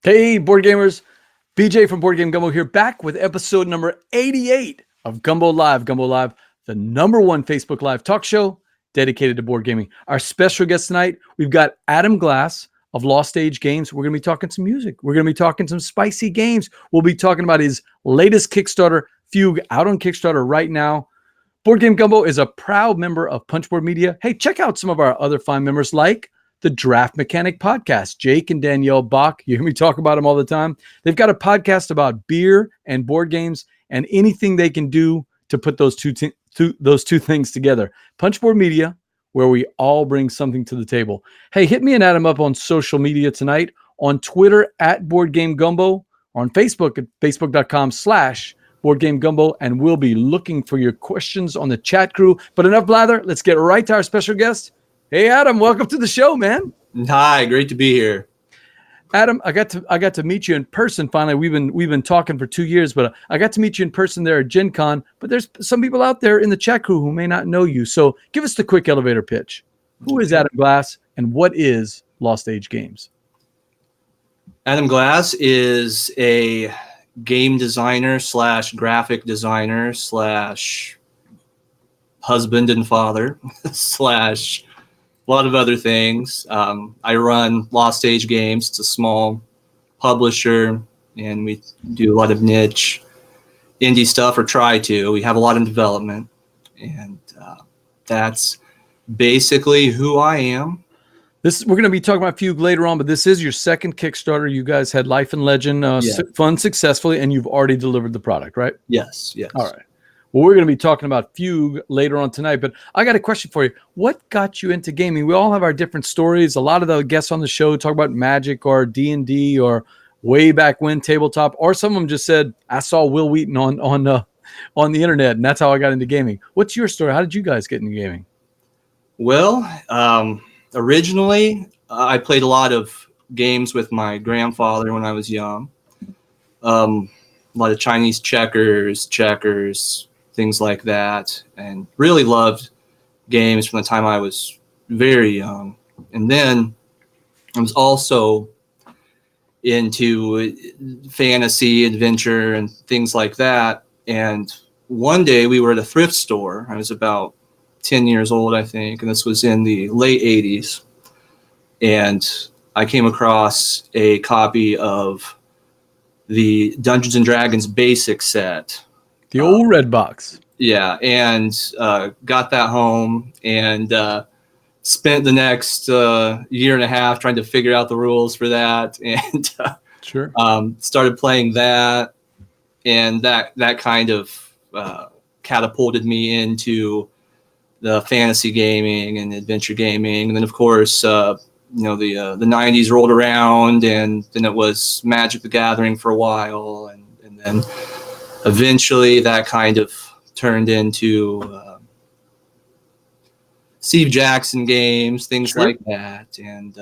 Hey, board gamers. BJ from Board Game Gumbo here, back with episode number 88 of Gumbo Live. Gumbo Live, the #1 Facebook Live talk show dedicated to board gaming. Our special guest tonight, we've got Adam Glass of Lost Age Games. We're going to be talking some music. We're going to be talking some spicy games. We'll be talking about his latest Kickstarter, Fugue, out on Kickstarter right now. Board Game Gumbo is a proud member of Punchboard Media. Hey, check out some of our other fine members like the Draft Mechanic Podcast. Jake and Danielle Bach, you hear me talk about them all the time. They've got a podcast about beer and board games and anything they can do to put those two things together. Punchboard Media, where we all bring something to the table. Hey, hit me and Adam up on social media tonight, on Twitter at Board Game Gumbo, on Facebook at facebook.com/Board Game Gumbo, and we'll be looking for your questions on the chat crew. But enough blather, let's get right to our special guest. Hey, Adam, welcome to the show, man. Hi, great to be here. Adam, I got to meet you in person finally. We've been talking for 2 years, but I got to meet you in person there at Gen Con. But there's some people out there in the chat crew who may not know you. So give us the quick elevator pitch. Who is Adam Glass, and what is Lost Age Games? Adam Glass is a game designer / graphic designer / husband and father / a lot of other things. I run Lost Age Games. It's a small publisher, and we do a lot of niche indie stuff, or try to. We have a lot in development, and that's basically who I am. We're going to be talking about Fugue later on, but this is your second Kickstarter. You guys had Life and Legend fun successfully, and you've already delivered the product, right? Yes. All right. Well, we're going to be talking about Fugue later on tonight, but I got a question for you. What got you into gaming? We all have our different stories. A lot of the guests on the show talk about Magic or D&D or way back when tabletop, or some of them just said, I saw Will Wheaton on the internet, and that's how I got into gaming. What's your story? How did you guys get into gaming? Well, originally, I played a lot of games with my grandfather when I was young. A lot of Chinese checkers, things like that, and really loved games from the time I was very young. And then I was also into fantasy, adventure, and things like that. And one day we were at a thrift store. I was about 10 years old, I think, and this was in the late 80s. And I came across a copy of the Dungeons and Dragons basic set. The old red box. Yeah, and got that home and spent the next year and a half trying to figure out the rules for that, and sure. Started playing that, and that kind of catapulted me into the fantasy gaming and adventure gaming. And then, of course, the 90s rolled around, and then it was Magic the Gathering for a while, and then eventually that kind of turned into Steve Jackson games, things sure. like that. And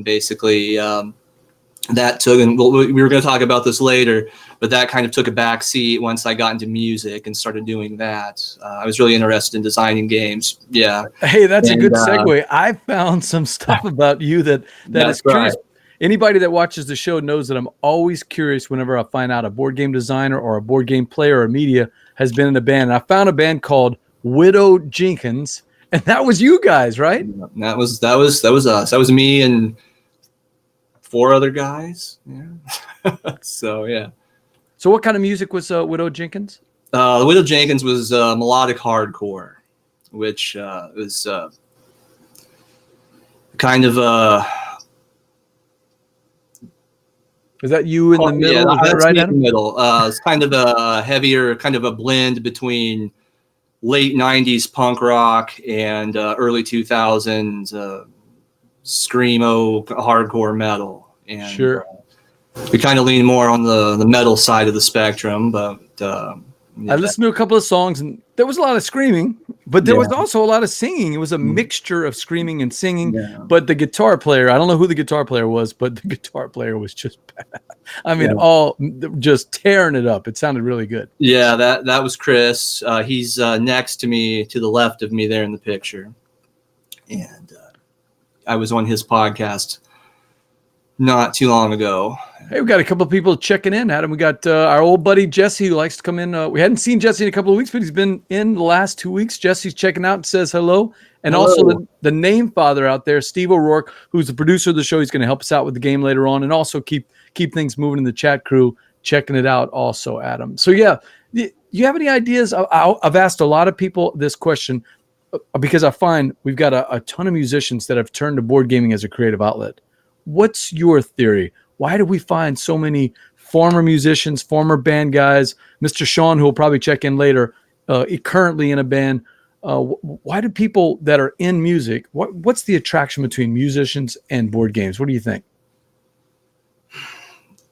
basically that took, and we were going to talk about this later, but that kind of took a back seat once I got into music and started doing that. I was really interested in designing games. Yeah. Hey, that's a good segue. I found some stuff about you that is curious. Right. Anybody that watches the show knows that I'm always curious whenever I find out a board game designer or a board game player or media has been in a band. And I found a band called Widow Jenkins, and that was you guys, right? That was us. That was me and 4 other guys. Yeah. So yeah. So what kind of music was Widow Jenkins? The Widow Jenkins was melodic hardcore, which was kind of Is that you in the middle? Yeah, is that right, in the middle. It's kind of a heavier, kind of a blend between late 90s punk rock and early 2000s screamo hardcore metal. And sure. We kind of lean more on the metal side of the spectrum, but I listened to a couple of songs, and there was a lot of screaming, but there was also a lot of singing. It was a mixture of screaming and singing. Yeah. But the guitar player, I don't know who the guitar player was, but the guitar player was just bad. I mean, all just tearing it up. It sounded really good. Yeah, that was Chris. He's next to me, to the left of me there in the picture. And I was on his podcast not too long ago, Hey, we got a couple of people checking in, Adam. We got our old buddy Jesse who likes to come in. We hadn't seen Jesse in a couple of weeks, but he's been in the last 2 weeks. Jesse's checking out and says hello. And Hello. also the name father out there, Steve O'Rourke, who's the producer of the show. He's going to help us out with the game later on, and also keep things moving in the chat crew, checking it out also, Adam. So yeah, you have any ideas? I've asked a lot of people this question because I find we've got a ton of musicians that have turned to board gaming as a creative outlet. What's your theory? Why do we find so many former musicians, former band guys, Mr. Sean, who will probably check in later, currently in a band? Why do people that are in music, what's the attraction between musicians and board games? What do you think?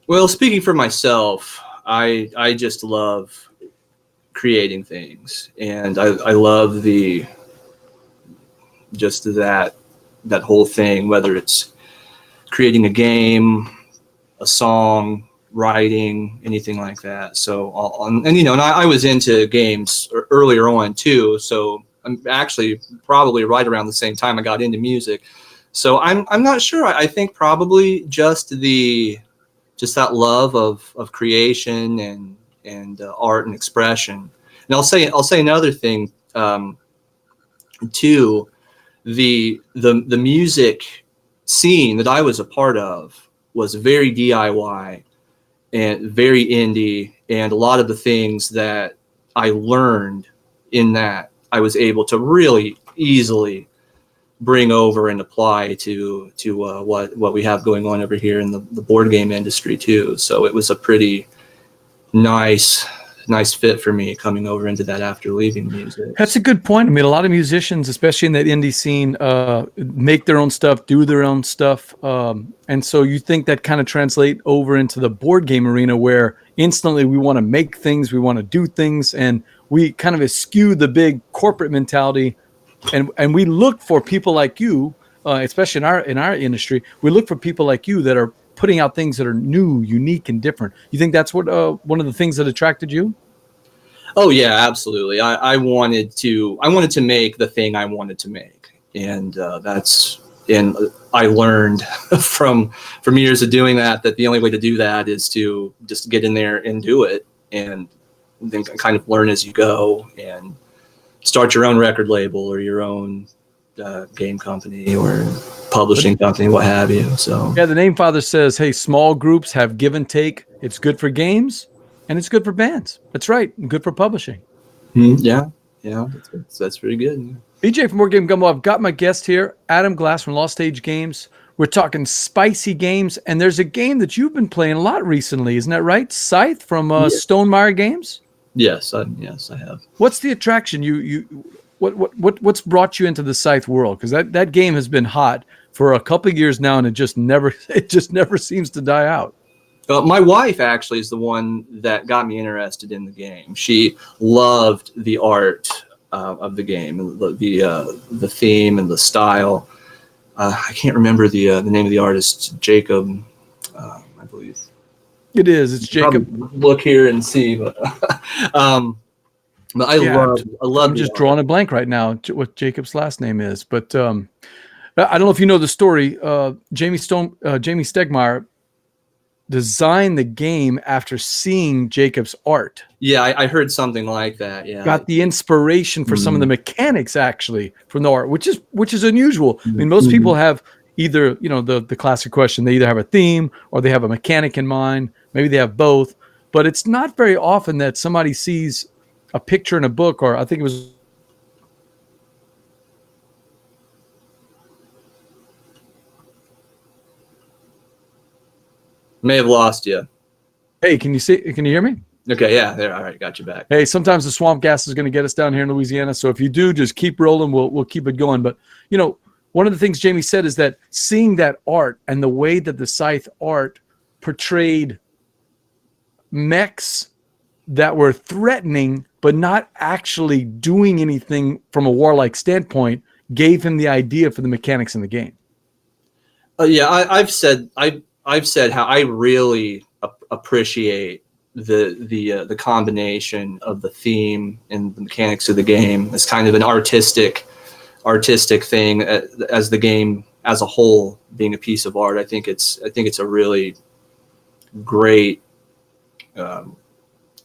Well, speaking for myself, I just love creating things, and I love that whole thing, whether it's creating a game, a song, writing, anything like that. So, and I was into games earlier on too. So I'm actually probably right around the same time I got into music. So I'm not sure. I think probably just that love of creation and art and expression. And I'll say another thing too. The music scene that I was a part of was very DIY and very indie, and a lot of the things that I learned in that I was able to really easily bring over and apply to what we have going on over here in the board game industry too. So it was a pretty nice fit for me coming over into that after leaving music. That's a good point. I mean, a lot of musicians, especially in that indie scene, make their own stuff, do their own stuff. And so you think that kind of translate over into the board game arena where instantly we want to make things, we want to do things, and we kind of eschew the big corporate mentality. And we look for people like you, especially in our industry, we look for people like you that are putting out things that are new, unique, and different. You think that's what one of the things that attracted you? Oh yeah, absolutely. I wanted to make the thing I wanted to make, and I learned from years of doing that the only way to do that is to just get in there and do it, and then kind of learn as you go and start your own record label or your own game company or publishing company, what have you. So yeah, the name father says, hey, small groups have give and take. It's good for games and it's good for bands. That's right. And good for publishing. Yeah, that's pretty good. BJ from Board Game Gumbo. I've got my guest here, Adam Glass from Lost Age Games. We're talking spicy games, and there's a game that you've been playing a lot recently, isn't that right? Scythe from Stonemaier Games. Yes, I have. What's the attraction? What's brought you into the Scythe world? Because that game has been hot for a couple of years now, and it just never seems to die out. My wife actually is the one that got me interested in the game. She loved the art of the game, the theme and the style. I can't remember the name of the artist, Jacob, I believe. It is. It's Jacob. Look here and see, but I love. I'm just drawing a blank right now what Jacob's last name is, but I don't know if you know the story. Jamie Stegmaier designed the game after seeing Jacob's art. Yeah, I heard something like that. Yeah, got the inspiration for some of the mechanics actually from the art, which is unusual. I mean, most people have either, the classic question, they either have a theme or they have a mechanic in mind. Maybe they have both, but it's not very often that somebody sees a picture in a book, or I think it was. May have lost you. Hey, can you hear me? Okay, yeah, there. All right, got you back. Hey, sometimes the swamp gas is going to get us down here in Louisiana, so if you do, just keep rolling. We'll keep it going. But one of the things Jamie said is that seeing that art and the way that the Scythe art portrayed mechs that were threatening but not actually doing anything from a warlike standpoint gave him the idea for the mechanics in the game. Yeah, I've said how I really appreciate the combination of the theme and the mechanics of the game as kind of an artistic thing, as the game as a whole being a piece of art. I think it's a really great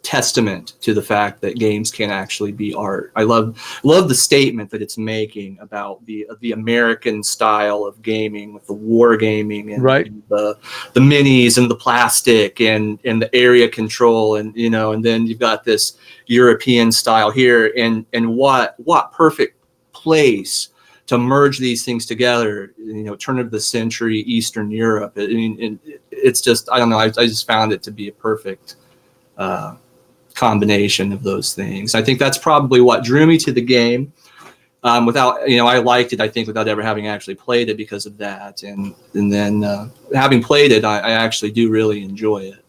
testament to the fact that games can actually be art. I love the statement that it's making about the American style of gaming, with the war gaming and, Right. and the minis and the plastic and the area control, and and then you've got this European style here, and what perfect place to merge these things together. Turn of the century Eastern Europe. I mean, it's just, I don't know. I just found it to be a perfect combination of those things. I think that's probably what drew me to the game. Without, I liked it, I think, without ever having actually played it because of that. And then having played it, I actually do really enjoy it.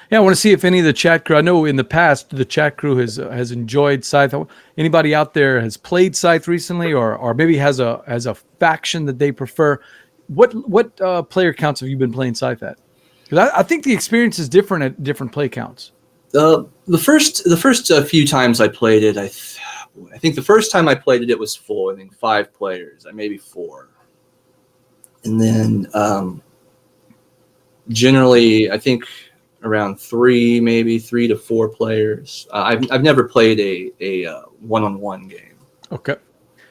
Yeah, I want to see if any of the chat crew, I know in the past the chat crew has enjoyed Scythe. Anybody out there has played Scythe recently, or maybe has a faction that they prefer? What player counts have you been playing Scythe at? Because I think the experience is different at different play counts. The first few times I played it, I think the first time I played it, it was full. I think 5 players, maybe 4, and then generally I think around 3, maybe 3 to 4 players. I've never played a one-on-one game. Okay.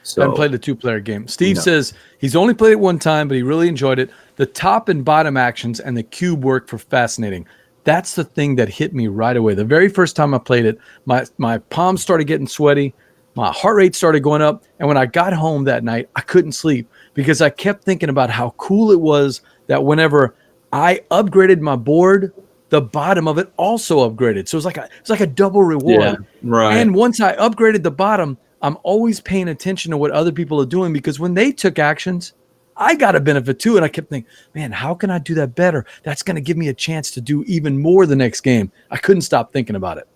So I haven't played a 2-player game. Steve says he's only played it one time, but he really enjoyed it. The top and bottom actions and the cube work for fascinating. That's the thing that hit me right away. The very first time I played it, my palms started getting sweaty, my heart rate started going up, and when I got home that night, I couldn't sleep because I kept thinking about how cool it was that whenever I upgraded my board, the bottom of it also upgraded. So it's like a double reward. Yeah, right. And once I upgraded the bottom, I'm always paying attention to what other people are doing, because when they took actions, I got a benefit too. And I kept thinking, man, how can I do that better? That's going to give me a chance to do even more the next game. I couldn't stop thinking about it.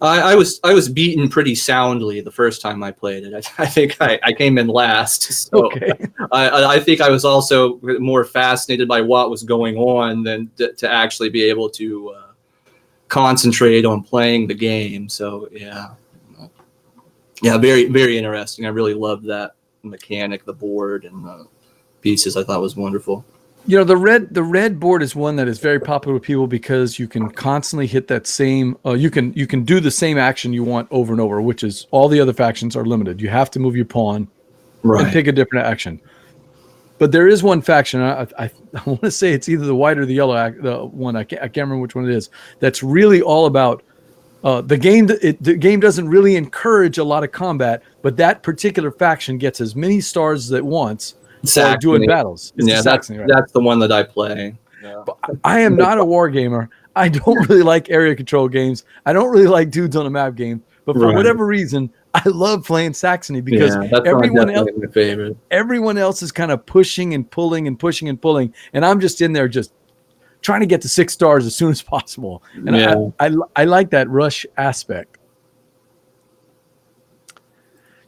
I was beaten pretty soundly the first time I played it. I think I came in last. So Okay. I think I was also more fascinated by what was going on than to actually be able to concentrate on playing the game. So yeah, very, very interesting. I really loved that mechanic, the board and the pieces. I thought was wonderful. The red board is one that is very popular with people because you can constantly hit that same. You can do the same action you want over and over, which is all the other factions are limited. You have to move your pawn and pick a different action. But there is one faction. I want to say it's either the white or the yellow. The one I can't remember which one it is. That's really all about the game. The game doesn't really encourage a lot of combat, but that particular faction gets as many stars as it wants. Doing battles. It's Saxony, right? That's the one that I play. Yeah. But I am not a war gamer. I don't really like area control games. I don't really like dudes on a map game. But for whatever reason, I love playing Saxony because everyone else is kind of pushing and pulling and pushing and pulling, and I'm just in there just trying to get to 6 stars as soon as possible. And I like that rush aspect.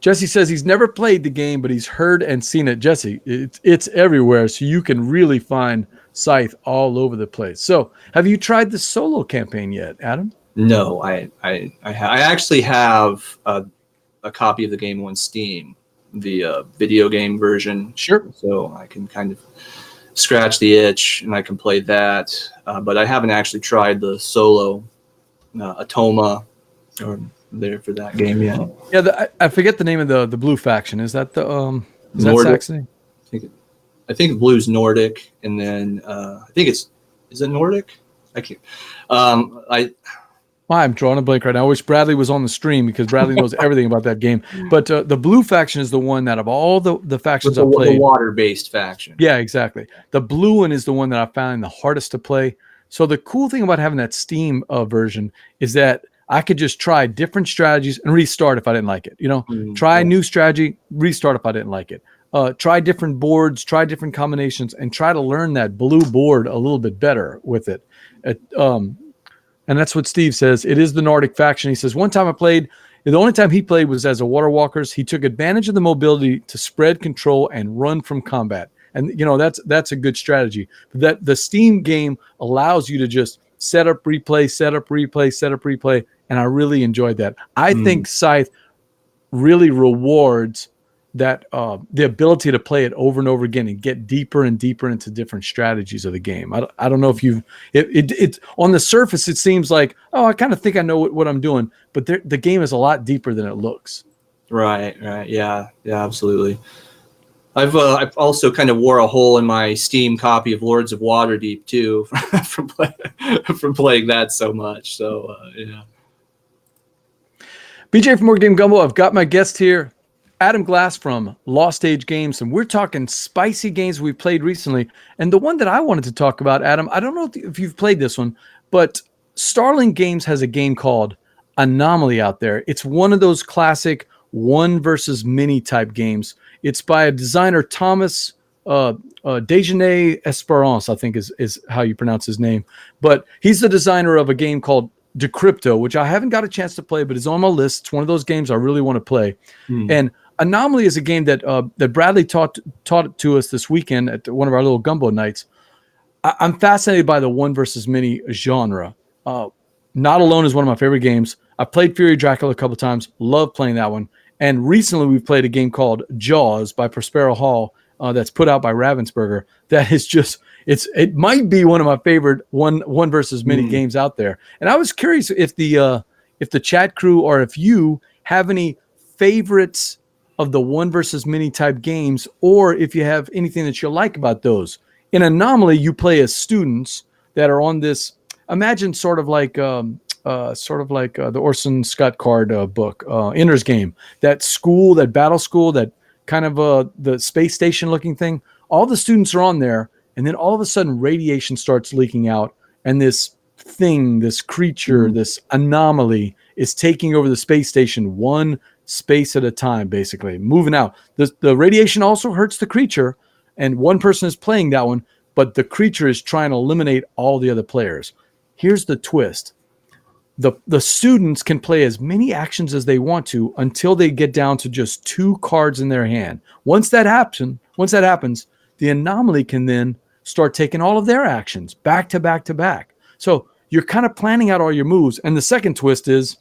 Jesse says he's never played the game, but he's heard and seen it. Jesse, it's everywhere, so you can really find Scythe all over the place. So, have you tried the solo campaign yet, Adam? No, I actually have a copy of the game on Steam, the video game version. Sure. So I can kind of scratch the itch, and I can play that. But I haven't actually tried the solo Atoma or there for that game yet. Yeah, I forget the name of the blue faction. Is that the is that Saxony? I think blue's Nordic, and then I think is it Nordic? I can't. I'm drawing a blank right now. I wish Bradley was on the stream because Bradley knows everything about that game. But the blue faction is the one that of all the factions I've played, the water-based faction. Yeah, exactly. The blue one is the one that I found the hardest to play. So the cool thing about having that Steam version is that I could just try different strategies and restart if I didn't like it. Try a new strategy, restart if I didn't like it. Try different boards, try different combinations, and try to learn that blue board a little bit better with it. And that's what Steve says. It is the Nordic faction. He says, one time I played, the only time he played was as a Water Walkers. He took advantage of the mobility to spread control and run from combat. And, that's a good strategy. That the Steam game allows you to just set up, replay, set up, replay, set up, replay. And I really enjoyed that. I think Scythe really rewards the ability to play it over and over again and get deeper and deeper into different strategies of the game. I don't know if it on the surface, it seems like, oh, I kind of think I know what I'm doing, but the game is a lot deeper than it looks. Right. Yeah, absolutely. I've also kind of wore a hole in my Steam copy of Lords of Waterdeep too from playing that so much. So yeah. BJ from Board Game Gumbo, I've got my guest here, Adam Glass from Lost Age Games, and we're talking spicy games we've played recently. And the one that I wanted to talk about, Adam, I don't know if you've played this one, but Starling Games has a game called Anomaly out there. It's one of those classic one versus many type games. It's by a designer, Thomas Dejanay Esperance, I think is how you pronounce his name. But he's the designer of a game called Decrypto, which I haven't got a chance to play, but is on my list. It's one of those games I really want to play. And Anomaly is a game that that Bradley taught it to us this weekend at one of our little Gumbo nights. I'm fascinated by the one versus many genre. Not Alone is one of my favorite games. I played Fury Dracula a couple of times. Love playing that one. And recently we've played a game called Jaws by Prospero Hall that's put out by Ravensburger. That is just, it might be one of my favorite one versus many games out there. And I was curious if the chat crew or if you have any favorites of the one versus many type games, or if you have anything that you like about those. In Anomaly, you play as students that are on this, imagine sort of like the Orson Scott Card book, Ender's Game, that school, that battle school, that kind of the space station looking thing. All the students are on there, and then all of a sudden radiation starts leaking out, and this thing, this creature, this anomaly is taking over the space station one space at a time, basically moving out. The radiation also hurts the creature, and one person is playing that one, but the creature is trying to eliminate all the other players. Here's the twist. The students can play as many actions as they want to until they get down to just 2 cards in their hand. Once that happens, the anomaly can then start taking all of their actions back to back to back. So you're kind of planning out all your moves. And the second twist is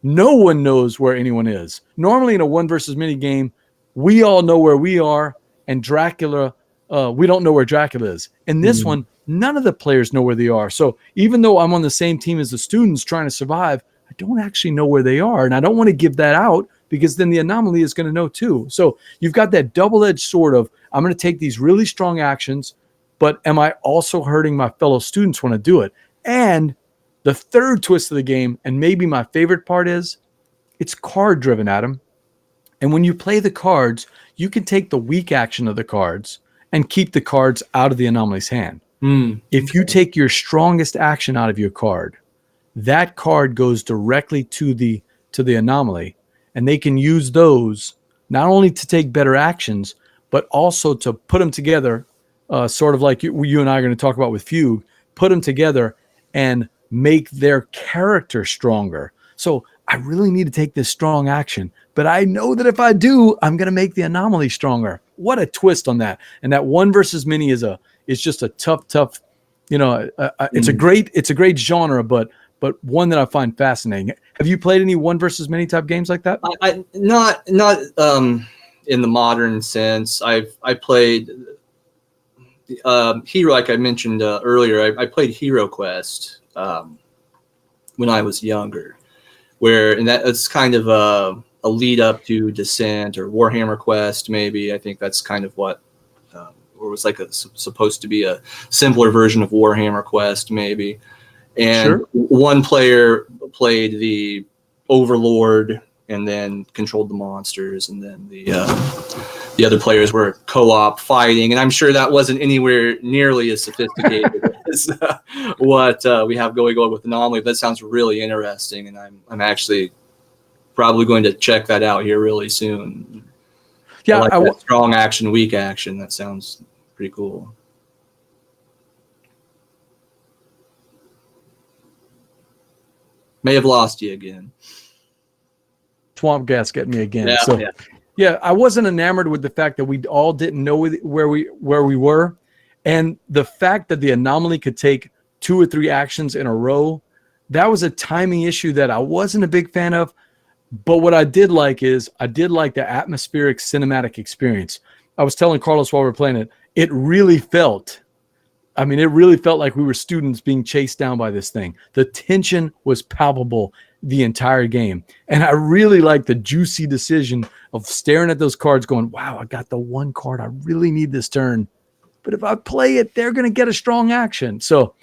no one knows where anyone is. Normally in a one versus many game, we all know where we are, and Dracula, we don't know where Dracula is. In this one, none of the players know where they are. So even though I'm on the same team as the students trying to survive, I don't actually know where they are. And I don't want to give that out because then the anomaly is going to know too. So you've got that double-edged sword of, I'm going to take these really strong actions, but am I also hurting my fellow students when I do it? And the third twist of the game, and maybe my favorite part, is it's card-driven, Adam. And when you play the cards, you can take the weak action of the cards and keep the cards out of the anomaly's hand. If you take your strongest action out of your card, that card goes directly to the anomaly, and they can use those not only to take better actions, but also to put them together, sort of like you and I are going to talk about with Fugue, put them together and make their character stronger. So I really need to take this strong action, but I know that if I do, I'm going to make the anomaly stronger. What a twist on that. And that one versus many is just a tough, it's a great genre, but one that I find fascinating. Have you played any one versus many type games like that? I not in the modern sense. I played Hero, like I mentioned earlier. I played Hero Quest when I was younger, and it's kind of a lead up to Descent or Warhammer Quest. Maybe I think that's kind of what. Or was like supposed to be a simpler version of Warhammer Quest, maybe. And one player played the Overlord and then controlled the monsters, and then the other players were co-op fighting. And I'm sure that wasn't anywhere nearly as sophisticated as what we have going on with Anomaly. That sounds really interesting, and I'm actually probably going to check that out here really soon. Yeah, I like that strong action, weak action. That sounds pretty cool. May have lost you again. Swamp gas getting me again. Yeah, I wasn't enamored with the fact that we all didn't know where we were, and the fact that the anomaly could take 2 or 3 actions in a row. That was a timing issue that I wasn't a big fan of. But what I did like is I did like the atmospheric cinematic experience. I was telling Carlos while we were playing it, it really felt, I mean, it really felt like we were students being chased down by this thing. The tension was palpable the entire game. And I really like the juicy decision of staring at those cards going, wow, I got the one card. I really need this turn. But if I play it, they're going to get a strong action. So,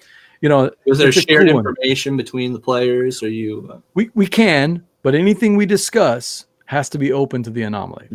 Was there it's a shared cool one. information between the players? Or you? We can, but anything we discuss has to be open to the anomaly.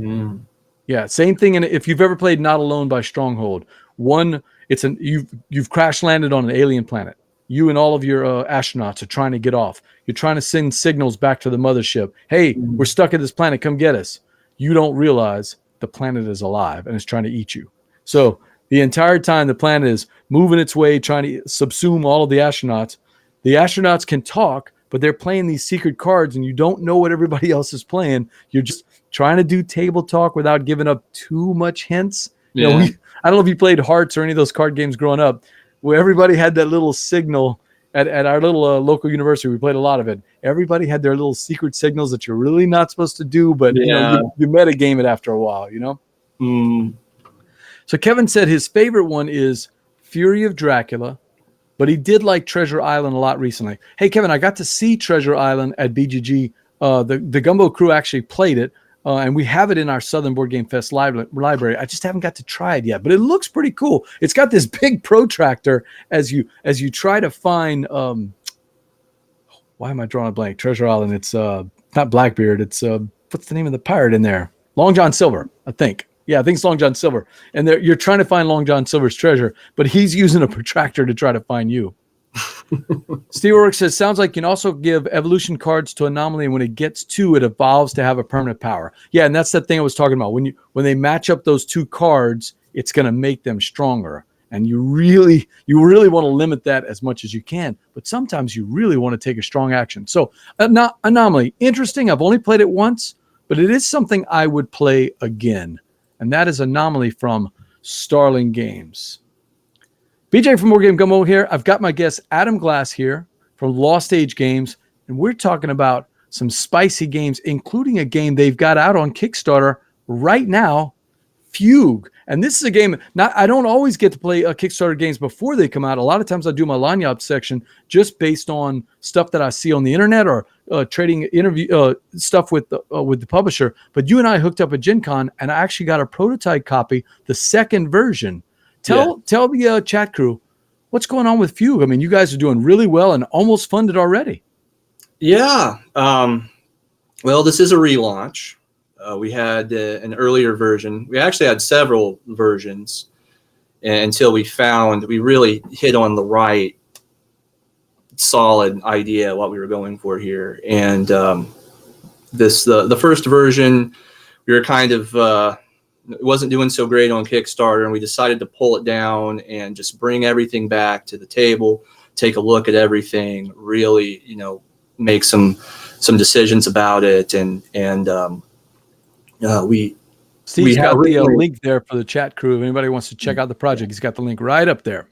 Yeah, same thing. And if you've ever played Not Alone by Stronghold, you've crash landed on an alien planet. You and all of your astronauts are trying to get off. You're trying to send signals back to the mothership. Hey, we're stuck at this planet. Come get us. You don't realize the planet is alive and it's trying to eat you. So the entire time the planet is moving its way, trying to subsume all of the astronauts. The astronauts can talk, but they're playing these secret cards and you don't know what everybody else is playing. You're just trying to do table talk without giving up too much hints. Yeah. I don't know if you played Hearts or any of those card games growing up where everybody had that little signal at our little local university. We played a lot of it. Everybody had their little secret signals that you're really not supposed to do, but you metagame it after a while, So Kevin said his favorite one is Fury of Dracula, but he did like Treasure Island a lot recently. Hey, Kevin, I got to see Treasure Island at BGG. The Gumbo crew actually played it, and we have it in our Southern Board Game Fest library. I just haven't got to try it yet, but it looks pretty cool. It's got this big protractor as you try to find. Why am I drawing a blank? Treasure Island. It's not Blackbeard. It's what's the name of the pirate in there? Long John Silver, I think. Yeah, I think it's Long John Silver. And you're trying to find Long John Silver's treasure, but he's using a protractor to try to find you. Steve O'Rourke says, sounds like you can also give evolution cards to Anomaly, and when it gets to, it evolves to have a permanent power. Yeah, and that's the thing I was talking about. When they match up those two cards, it's going to make them stronger. And you really want to limit that as much as you can. But sometimes you really want to take a strong action. So Anomaly, interesting. I've only played it once, but it is something I would play again. And that is Anomaly from Starling Games. BJ from Board Game Gumbo here. I've got my guest Adam Glass here from Lost Age Games, and we're talking about some spicy games, including a game they've got out on Kickstarter right now, Fugue. And this is a game, I don't always get to play Kickstarter games before they come out. A lot of times I do my lanyard section just based on stuff that I see on the internet or trading interview stuff with the publisher. But you and I hooked up at Gen Con, and I actually got a prototype copy, the second version. Tell the chat crew what's going on with Fugue. I mean, you guys are doing really well and almost funded already. Yeah. Well, this is a relaunch. We had an earlier version. We actually had several versions until we really hit on the right solid idea what we were going for here. And the first version, we were kind of it wasn't doing so great on Kickstarter, and we decided to pull it down and just bring everything back to the table, take a look at everything, really make some decisions about it, and Steve's got the link there for the chat crew. If anybody wants to check out the project, he's got the link right up there.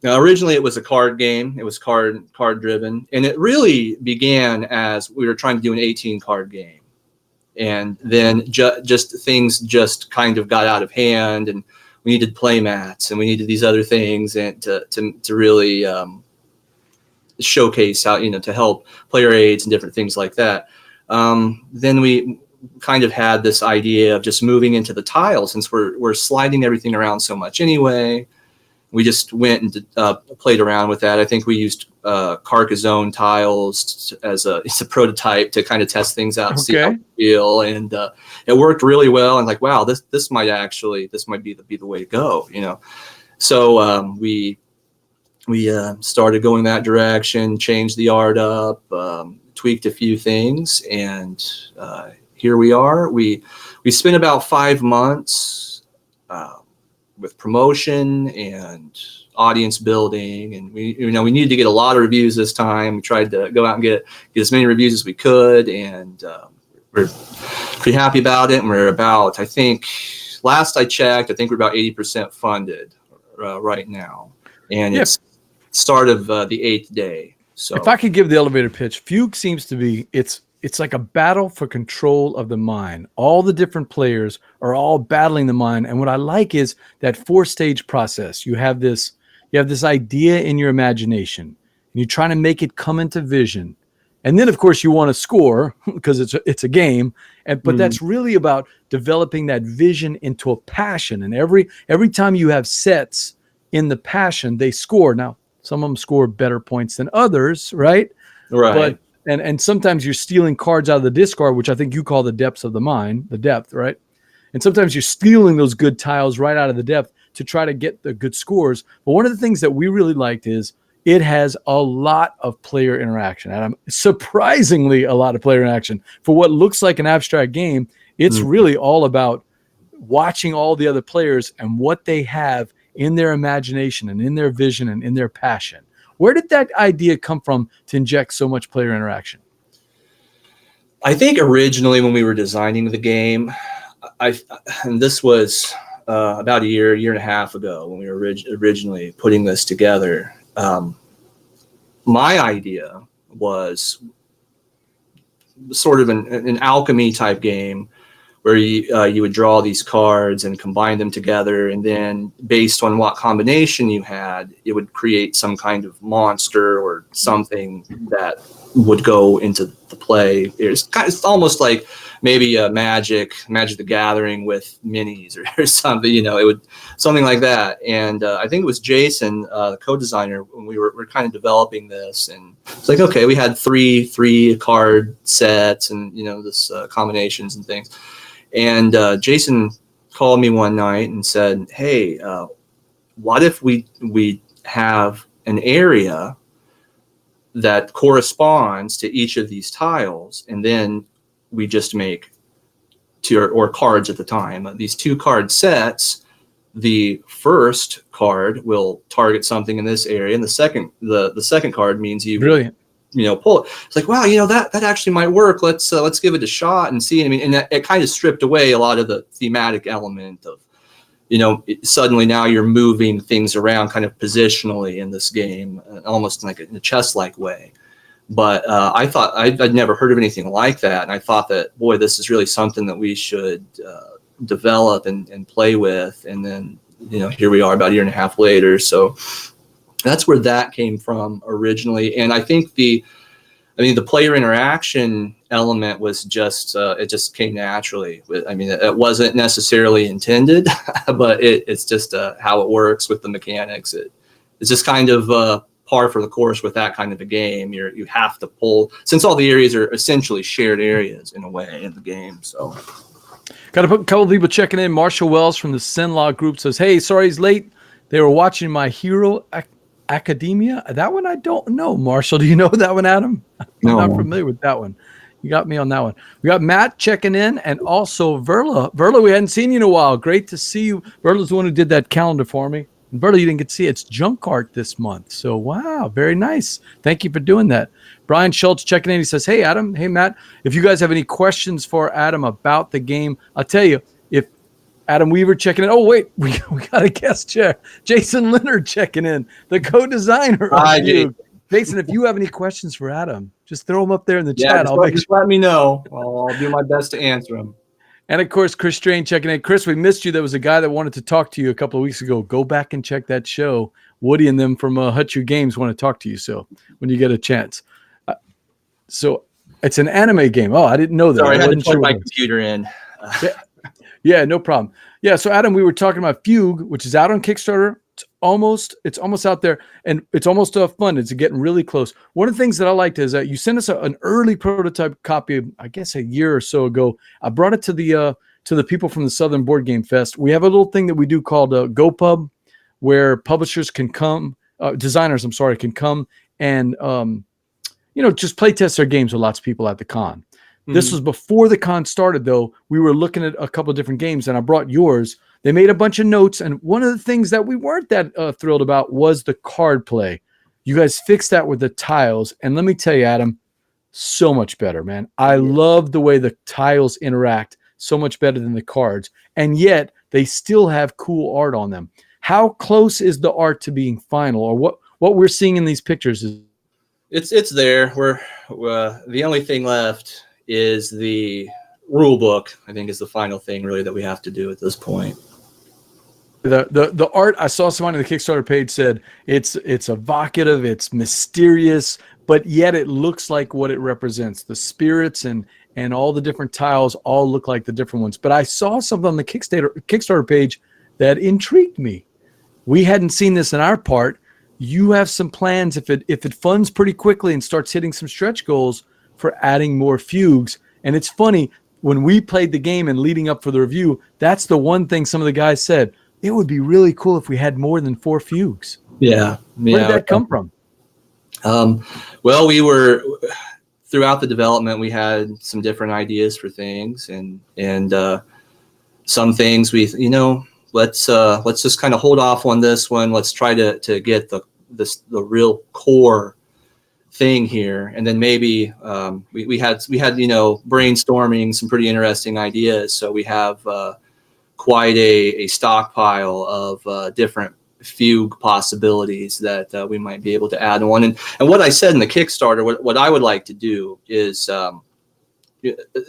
Now, originally, it was a card game. It was card driven, and it really began as we were trying to do an 18-card game, and then just things just kind of got out of hand, and we needed play mats, and we needed these other things, and to really showcase how to help player aids and different things like that. Then we kind of had this idea of just moving into the tiles, since we're sliding everything around so much anyway. We just went and played around with that. I think we used Carcassonne tiles as a prototype to kind of test things out, see how we feel, and it worked really well. And like, wow, this might be the way to go, So we started going that direction, changed the art up, tweaked a few things, and here we are. We spent about 5 months with promotion and audience building, and we needed to get a lot of reviews this time. We tried to go out and get as many reviews as we could, and we're pretty happy about it. And we're about, I think, last I checked, we're about 80% funded right now, and it's start of the 8th day. So if I could give the elevator pitch, Fugue seems to be, it's it's like a battle for control of the mind. All the different players are all battling the mind. And what I like is that 4-stage process. You have this idea in your imagination, and you're trying to make it come into vision. And then of course you want to score because it's a game. But that's really about developing that vision into a passion. And every time you have sets in the passion, they score. Now, some of them score better points than others, right? Right. But and sometimes you're stealing cards out of the discard, which I think you call the depths of the mind, the depth, right? And sometimes you're stealing those good tiles right out of the depth to try to get the good scores. But one of the things that we really liked is it has a lot of player interaction. And surprisingly a lot of player interaction. For what looks like an abstract game, it's really all about watching all the other players and what they have in their imagination and in their vision and in their passion. Where did that idea come from to inject so much player interaction? I think originally when we were designing the game, and this was about a year and a half ago when we were originally putting this together. My idea was sort of an alchemy type game where you would draw these cards and combine them together, and then based on what combination you had, it would create some kind of monster or something that would go into the play. It's almost like maybe a Magic the Gathering with minis or something, it would something like that. And I think it was Jason, the co-designer, when we were kind of developing this, and it's like, okay, we had three card sets and this combinations and things. And Jason called me one night and said, hey, what if we have an area that corresponds to each of these tiles, and then we just make or cards at the time, these 2 card sets. The first card will target something in this area, and the second card means you Brilliant. Pull it. It's like, wow, that actually might work. Let's give it a shot and see. I mean, and it kind of stripped away a lot of the thematic element of, suddenly now you're moving things around kind of positionally in this game, almost like in a chess-like way. But I thought I'd never heard of anything like that, and I thought that, boy, this is really something that we should develop and play with. And then here we are about a year and a half later. So that's where that came from originally. And I think the player interaction element was just it just came naturally. It wasn't necessarily intended, but it's just how it works with the mechanics. It's just kind of par for the course with that kind of a game. You have to pull, since all the areas are essentially shared areas in a way in the game. So got a couple of people checking in. Marshall Wells from the Sinlaw group says, hey, sorry he's late. They were watching My Hero Academia. That one I don't know. Marshall, do you know that one, Adam? I'm not familiar with that one. You got me on that one. We got Matt checking in, and also Verla. Verla, we hadn't seen you in a while. Great to see you. Verla's the one who did that calendar for me. And Verla, you didn't get to see it. It's junk art this month. So, wow, very nice. Thank you for doing that. Brian Schultz checking in. He says, hey, Adam. Hey, Matt. If you guys have any questions for Adam about the game, I'll tell you, if Adam Weaver checking in. Oh, wait, we got a guest chair. Jason Leonard checking in, the co-designer of Fugue. Jason, if you have any questions for Adam, just throw them up there in the chat. Just let me know. I'll do my best to answer them. And, of course, Chris Strain checking in. Chris, we missed you. There was a guy that wanted to talk to you a couple of weeks ago. Go back and check that show. Woody and them from Hutchu Games want to talk to you, so when you get a chance. So it's an anime game. Oh, I didn't know that. Sorry, I had to plug my computer in. Yeah, no problem. Yeah, so Adam, we were talking about Fugue, which is out on Kickstarter. It's almost out there, and it's almost fun. It's getting really close. One of the things that I liked is that you sent us an early prototype copy, I guess a year or so ago. I brought it to the people from the Southern Board Game Fest. We have a little thing that we do called GoPub, where publishers can come, designers, can come and just play test their games with lots of people at the con. This was before the con started, though. We were looking at a couple of different games, and I brought yours. They made a bunch of notes, and one of the things that we weren't that thrilled about was the card play. You guys fixed that with the tiles, and let me tell you, Adam, so much better, man. I love the way the tiles interact so much better than the cards, and yet they still have cool art on them. How close is the art to being final, or what we're seeing in these pictures is? It's there. We're the only thing left is the rule book. I think is the final thing really that we have to do at this point. The art, I saw someone on the Kickstarter page said it's evocative, it's mysterious, but yet it looks like what it represents. The spirits and all the different tiles all look like the different ones. But I saw something on the Kickstarter page that intrigued me. We hadn't seen this in our part. You have some plans if it funds pretty quickly and starts hitting some stretch goals for adding more fugues. And it's funny, when we played the game and leading up for the review, that's the one thing some of the guys said. It would be really cool if we had more than 4 fugues. Yeah. Where did that come from? Well, we were throughout the development, we had some different ideas for things, and some things we, let's just kind of hold off on this one. Let's try to get the real core thing here, and then maybe we had brainstorming some pretty interesting ideas. So we have quite a stockpile of different fugue possibilities that we might be able to add on. And what I said in the Kickstarter, what I would like to do is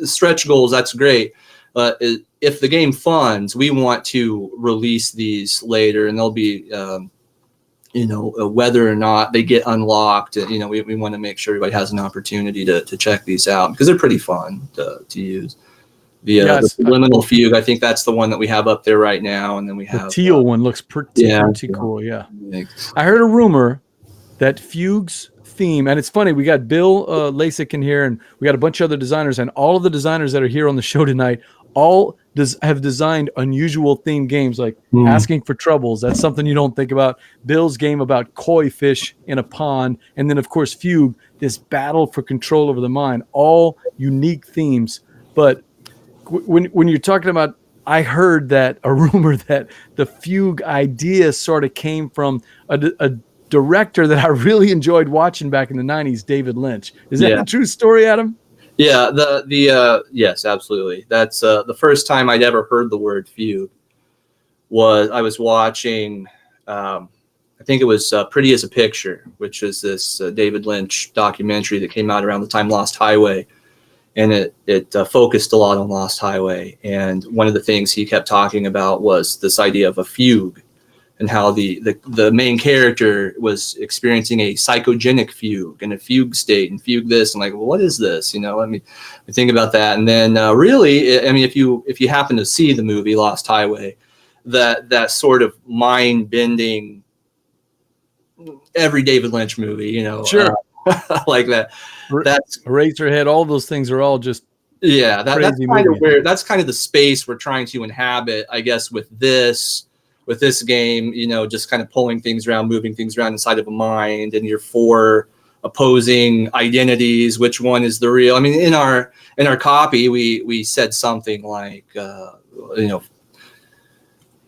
stretch goals. That's great. If the game funds, we want to release these later, and they'll be, whether or not they get unlocked, we want to make sure everybody has an opportunity to check these out because they're pretty fun to use. The subliminal fugue, I think that's the one that we have up there right now, and then we have the teal one looks pretty cool. Yeah, I heard a rumor that Fugue's theme, and it's funny, we got Bill Lasik in here, and we got a bunch of other designers, and all of the designers that are here on the show tonight all have designed unusual themed games, like Asking for Troubles. That's something you don't think about. Bill's game about koi fish in a pond, and then of course Fugue, this battle for control over the mind. All unique themes, but when you're talking about, I heard that a rumor that the Fugue idea sort of came from a director that I really enjoyed watching back in the 90s, David Lynch. Is that a true story, Adam? Yeah, yes, absolutely. That's the first time I'd ever heard the word fugue was I was watching, I think it was Pretty as a Picture, which is this David Lynch documentary that came out around the time Lost Highway. And it focused a lot on Lost Highway. And one of the things he kept talking about was this idea of a fugue and how the main character was experiencing a psychogenic fugue and a fugue state and fugue this. And like, well, what is this? I think about that. And then really, if you happen to see the movie Lost Highway, that sort of mind-bending, every David Lynch movie, sure. Like that. That's Eraserhead. All those things are all just that's kind of where that's kind of the space we're trying to inhabit, I guess, with this game. Just kind of pulling things around, moving things around inside of a mind, and your 4 opposing identities. Which one is the real? In our copy, we said something like,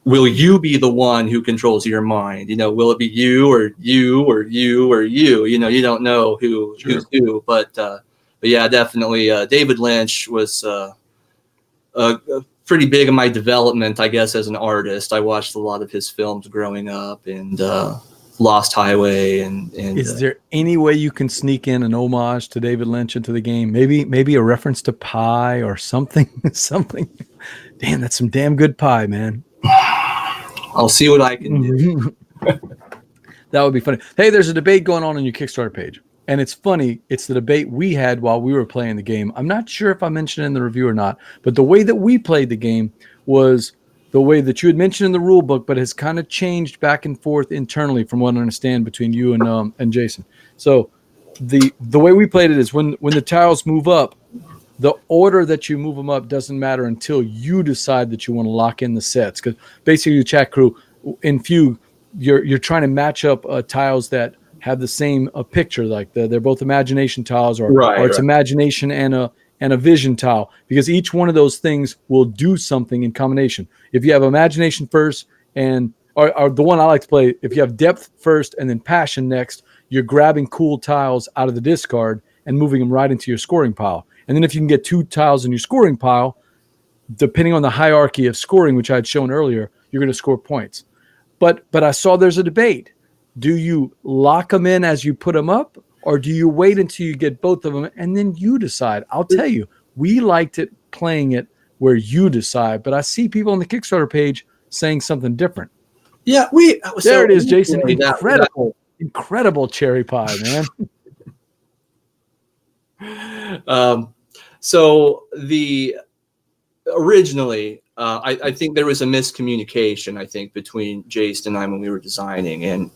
will you be the one who controls your mind? Will it be you or you or you or you? You don't know who's who, but yeah, definitely. David Lynch was pretty big in my development, I guess, as an artist. I watched a lot of his films growing up, and Lost Highway, and is there any way you can sneak in an homage to David Lynch into the game? Maybe a reference to pie or something. Damn, that's some damn good pie, man. I'll see what I can do. That would be funny. Hey, there's a debate going on your Kickstarter page. And it's funny. It's the debate we had while we were playing the game. I'm not sure if I mentioned it in the review or not. But the way that we played the game was the way that you had mentioned in the rule book, but has kind of changed back and forth internally from what I understand between you and Jason. So the way we played it is when the tiles move up, the order that you move them up doesn't matter until you decide that you want to lock in the sets. Because basically, the chat crew in Fugue, you're trying to match up tiles that have the same picture, like they're both imagination tiles, or it's imagination and a vision tile, because each one of those things will do something in combination. If you have imagination first or the one I like to play, if you have depth first and then passion next, you're grabbing cool tiles out of the discard and moving them right into your scoring pile. And then if you can get 2 tiles in your scoring pile, depending on the hierarchy of scoring, which I had shown earlier, you're going to score points. But I saw there's a debate. Do you lock them in as you put them up, or do you wait until you get both of them and then you decide? I'll tell you, we liked it playing it where you decide, but I see people on the Kickstarter page saying something different. Yeah, There it is, Jason. Incredible cherry pie, man. So originally, I think there was a miscommunication, I think, between Jason and I when we were designing, and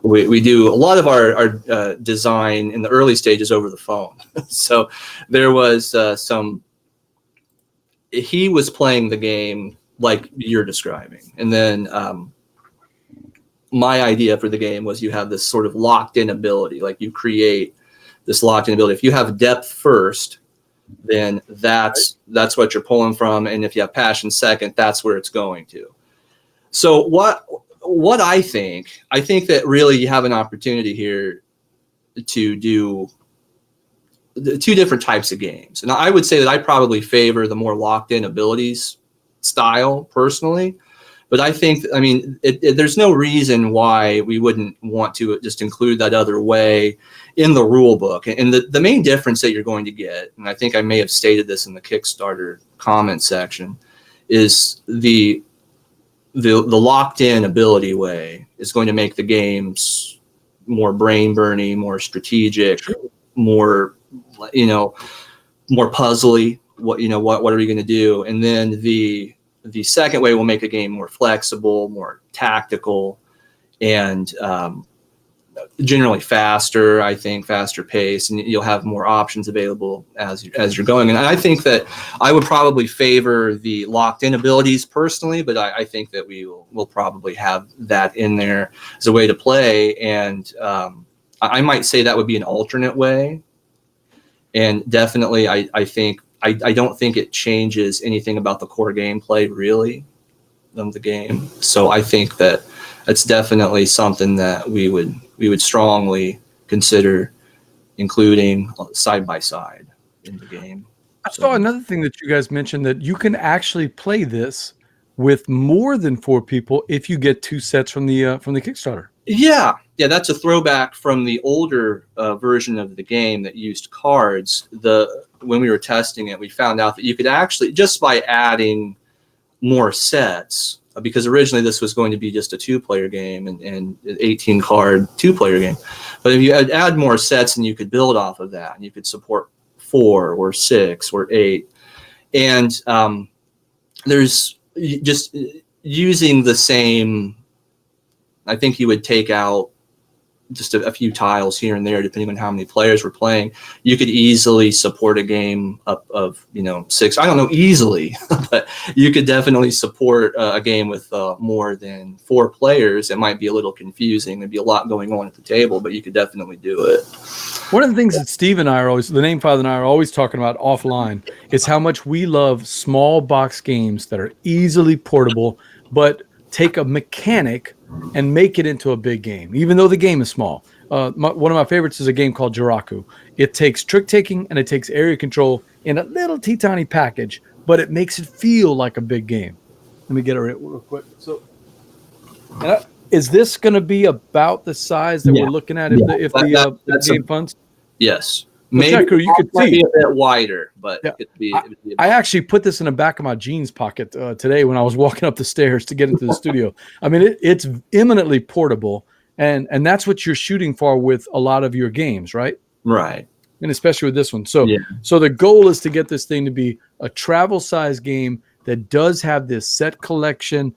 we do a lot of our design in the early stages over the phone. So there was he was playing the game like you're describing, and then my idea for the game was you have this sort of locked-in ability, like you create this locked-in ability. If you have depth first, then that's what you're pulling from, and if you have passion second, that's where it's going to. So what I think that really you have an opportunity here to do the two different types of games, and I would say that I probably favor the more locked-in abilities style personally. But I think, I mean, there's no reason why we wouldn't want to just include that other way in the rule book. And the main difference that you're going to get, and I think I may have stated this in the Kickstarter comment section, is the locked-in ability way is going to make the games more brain-burning, more strategic, more, more puzzly. What are we going to do? And then the second way will make a game more flexible, more tactical, and generally faster. I think faster pace, and you'll have more options available as you're going. And I think that I would probably favor the locked-in abilities personally, but I think that we'll probably have that in there as a way to play. And I might say that would be an alternate way. And definitely, I think. I don't think it changes anything about the core gameplay really of the game. So I think that it's definitely something that we would strongly consider including side by side in the game. I saw another thing that you guys mentioned, that you can actually play this with more than 4 people if you get 2 sets from the Kickstarter. Yeah, that's a throwback from the older version of the game that used cards. When we were testing it, we found out that you could actually, just by adding more sets, because originally this was going to be just a 2-player game and an 18-card 2-player game. But if you add more sets, and you could build off of that, and you could support 4 or 6 or 8. And there's just using the same, I think you would take out just a few tiles here and there, depending on how many players were playing. You could easily support a game of 6. I don't know easily, but you could definitely support a game with more than 4 players. It might be a little confusing. There'd be a lot going on at the table, but you could definitely do it. One of the things that Steve and I the name father and I are always talking about offline, is how much we love small box games that are easily portable, but take a mechanic and make it into a big game, even though the game is small. One of my favorites is a game called Jiraku. It takes trick taking and it takes area control in a little teeny package, but it makes it feel like a big game. Let me get it real quick. So, is this going to be about the size that we're looking at if the game funds? Yes. Maybe you could see a bit wider, but it could be. I actually put this in the back of my jeans pocket today when I was walking up the stairs to get into the studio. I mean, it's eminently portable, and that's what you're shooting for with a lot of your games, right? Right. And especially with this one. So the goal is to get this thing to be a travel size game that does have this set collection,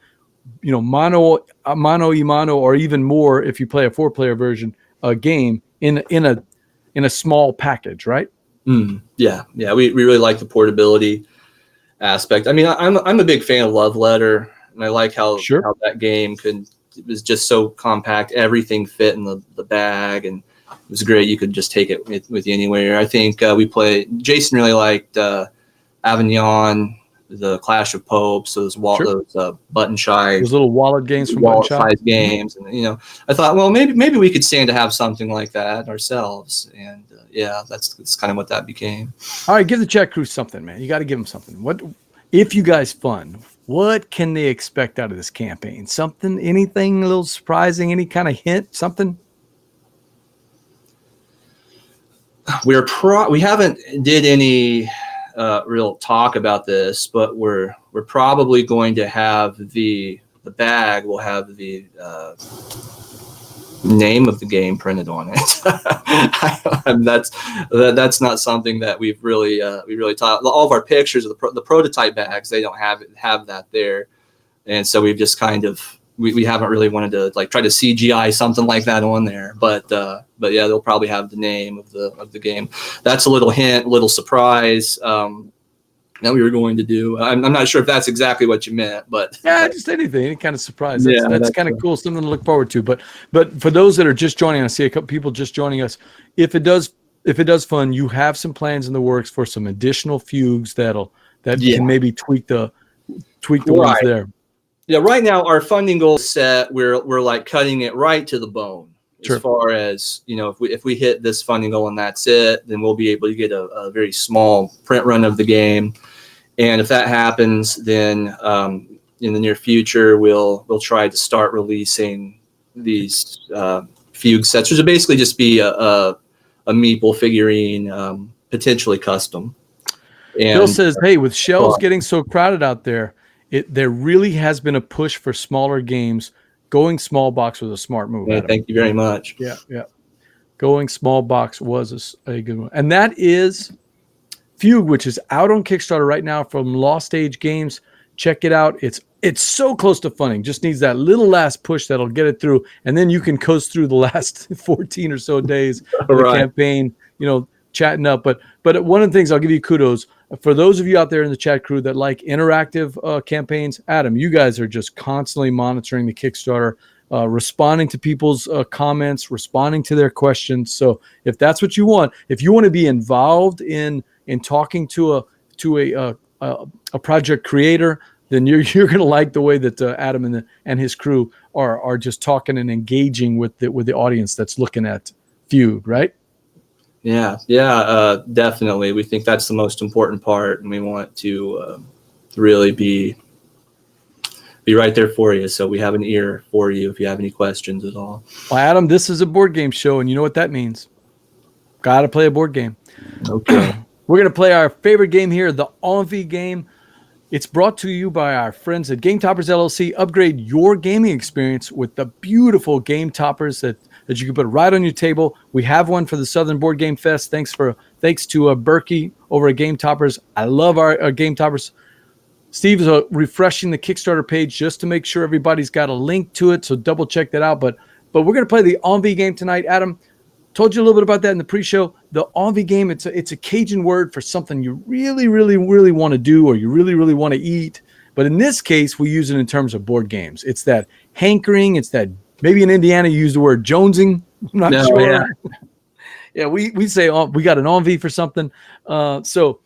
mano a mano, or even more if you play a 4-player version game in a small package, right? Yeah. We really like the portability aspect. I mean, I'm a big fan of Love Letter, and I like how that game it was just so compact. Everything fit in the bag, and it was great. You could just take it with you anywhere. I think Jason really liked Avignon, the Clash of Popes, those button shy, those little wallet games from wallet size games, and I thought, well, maybe we could stand to have something like that ourselves, and that's kind of what that became. All right, give the chat crew something, man. You got to give them something. What if you guys fund? What can they expect out of this campaign? Something, anything a little surprising? Any kind of hint? Something? We haven't did any real talk about this, but we're probably going to have the bag will have the name of the game printed on it. And that's not something that we really taught. All of our pictures of the prototype bags, they don't have that there, and so we've just kind of we haven't really wanted to like try to CGI something like that on there. But yeah, they'll probably have the name of the game. That's a little hint, little surprise. That we were going to do. I'm not sure if that's exactly what you meant, but yeah, just anything, any kind of surprise. Yeah, That's kind of cool, something to look forward to. But for those that are just joining us, I see a couple people just joining us. If it does fun, you have some plans in the works for some additional fugues that can maybe tweak the ones there. Yeah, right now our funding goal is set. We're like cutting it right to the bone. As far as, if we hit this funding goal and that's it, then we'll be able to get a very small print run of the game. And if that happens, then in the near future, we'll try to start releasing these fugue sets, which will basically just be a meeple figurine, potentially custom. And Bill says, hey, with shelves getting so crowded out there, there really has been a push for smaller games. Going small box was a smart move. Yeah, thank you very much. Yeah. Going small box was a good one. And that is Fugue, which is out on Kickstarter right now from Lost Age Games. Check it out. It's so close to funding. Just needs that little last push that'll get it through. And then you can coast through the last 14 or so days of the campaign, chatting up. But one of the things I'll give you kudos for those of you out there in the chat crew that like interactive campaigns. Adam, you guys are just constantly monitoring the Kickstarter, responding to people's comments, responding to their questions. So if that's what you want, if you want to be involved in talking to a project creator, then you're going to like the way that Adam and his crew are just talking and engaging with the audience that's looking at Fugue, right? Yeah, definitely. We think that's the most important part, and we want to really be right there for you. So we have an ear for you if you have any questions at all. Well, Adam, this is a board game show, and you know what that means. Got to play a board game. Okay. We're going to play our favorite game here, the Envie Game. It's brought to you by our friends at Game Toppers LLC. Upgrade your gaming experience with the beautiful game toppers that you can put right on your table. We have one for the Southern Board Game Fest. Thanks to Berkey over at Game Toppers. I love our Game Toppers. Steve is refreshing the Kickstarter page just to make sure everybody's got a link to it. So double check that out. But we're going to play the Envie Game tonight. Adam, told you a little bit about that in the pre-show. The Envie Game, it's a Cajun word for something you really, really, really want to do or you really, really want to eat. But in this case, we use it in terms of board games. It's that hankering. It's that, maybe in Indiana you use the word jonesing. I'm not sure. Yeah, we say we got an Envie for something. So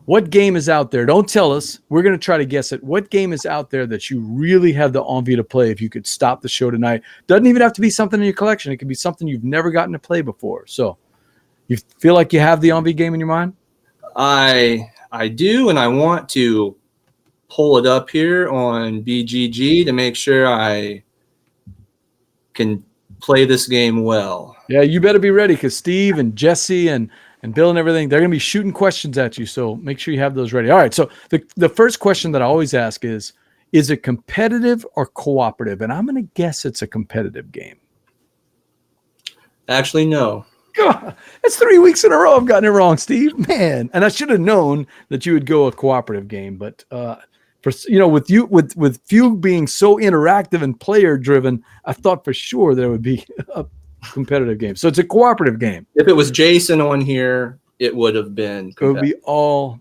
what game is out there? Don't tell us. We're going to try to guess it. What game is out there that you really have the envie to play if you could stop the show tonight? Doesn't even have to be something in your collection. It could be something you've never gotten to play before. So you feel like you have the envie game in your mind? I do, and I want to pull it up here on BGG to make sure I can play this game well. Yeah, you better be ready because Steve and Jesse and Bill and everything, they're going to be shooting questions at you. So make sure you have those ready. All right. So the first question that I always ask is it competitive or cooperative? And I'm going to guess it's a competitive game. Actually, no. God, that's 3 weeks in a row I've gotten it wrong, Steve. Man. And I should have known that you would go a cooperative game. But with Fugue being so interactive and player driven, I thought for sure there would be a competitive game. So it's a cooperative game. If it was Jason on here, it would have been competitive. It would be all.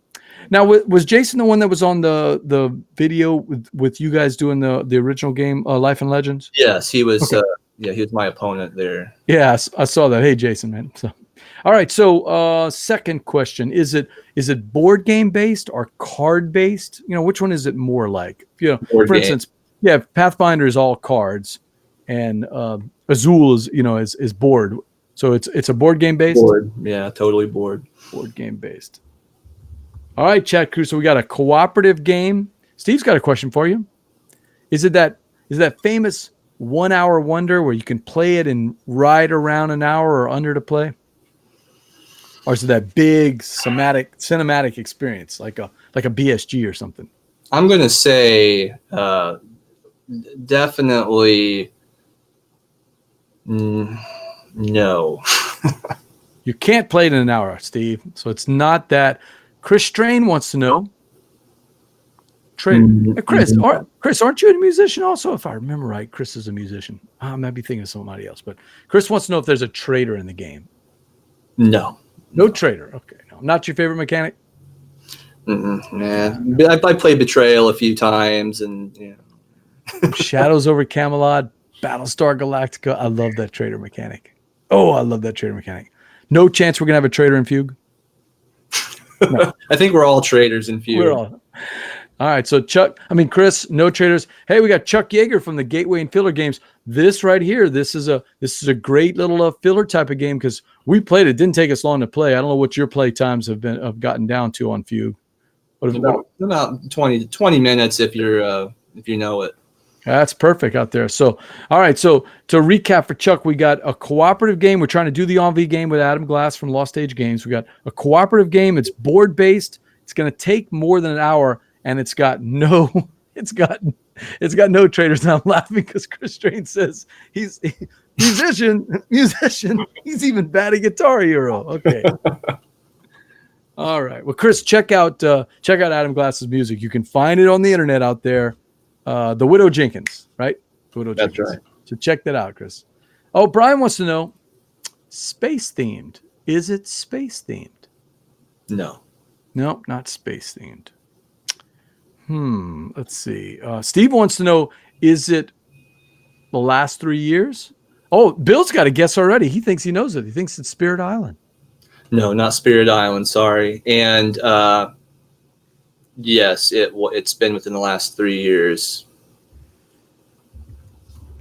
Now, was Jason the one that was on the video with you guys doing the original game, Life and Legends? Yes, he was. Okay. He was my opponent there. Yeah, I saw that. Hey, Jason, man. So, all right. So, second question: Is it board game based or card based? Which one is it more like? For instance, Pathfinder is all cards, and Azul is board. So it's a board game based. Board, yeah, totally board. Board game based. All right, chat crew. So we got a cooperative game. Steve's got a question for you. Is that famous 1 hour wonder where you can play it in right around an hour or under to play? or is it that big cinematic experience like a BSG or something? I'm going to say definitely no. You can't play it in an hour, Steve. So it's not that. Chris Strain wants to know. Chris, aren't you a musician also? If I remember right, Chris is a musician. I might be thinking of somebody else, but Chris wants to know if there's a trader in the game. No. No trader. Okay. No. Not your favorite mechanic? Nah. I played Betrayal a few times, and Shadows over Camelot, Battlestar Galactica. I love that trader mechanic. Oh, I love that trader mechanic. No chance we're going to have a trader in Fugue? No. I think we're all traders in Fugue. We're all right. So Chris, no traders. Hey, we got Chuck Yeager from the Gateway and Filler Games. This right here, this is a great little filler type of game because we played it. Didn't take us long to play. I don't know what your play times have gotten down to on Fugue. About 20 minutes if you know it. That's perfect out there. So, all right. So to recap for Chuck, we got a cooperative game. We're trying to do the Envie game with Adam Glass from Lost Age Games. We got a cooperative game. It's board based. It's going to take more than an hour, and it's got no traders. And I'm laughing because Chris Strain says he's musician. He's even bad at Guitar Hero. Okay. All right. Well, Chris, check out Adam Glass's music. You can find it on the internet out there. The Widow Jenkins, right? That's Jenkins. Right. So check that out, Chris. Oh, Brian wants to know, space themed. Is it space themed? No. No, not space themed. Let's see. Steve wants to know, is it the last 3 years? Oh, Bill's got a guess already. He thinks he knows it. He thinks it's Spirit Island. No, not Spirit Island. Sorry. And yes, it's been within the last 3 years.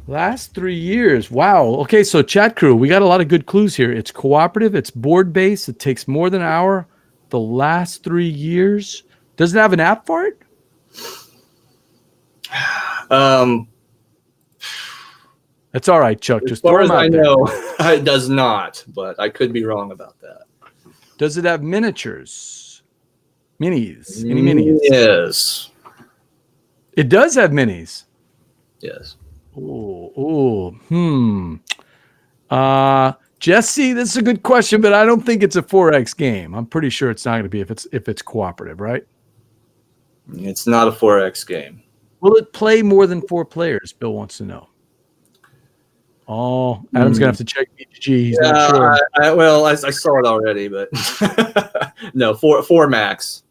Last 3 years. Wow. Okay, so chat crew, we got a lot of good clues here. It's cooperative. It's board-based. It takes more than an hour. The last 3 years. Does it have an app for it? That's all right, Chuck. Just as far as I know, it does not, but I could be wrong about that. Does it have miniatures? Minis? Any minis? Yes. It does have minis. Yes. Jesse, this is a good question, but I don't think it's a 4X game. I'm pretty sure it's not going to be if it's cooperative, right? It's not a 4X game. Will it play more than 4 players? Bill wants to know. Oh, Adam's going to have to check BGG. He's not sure. I saw it already, but no, four max.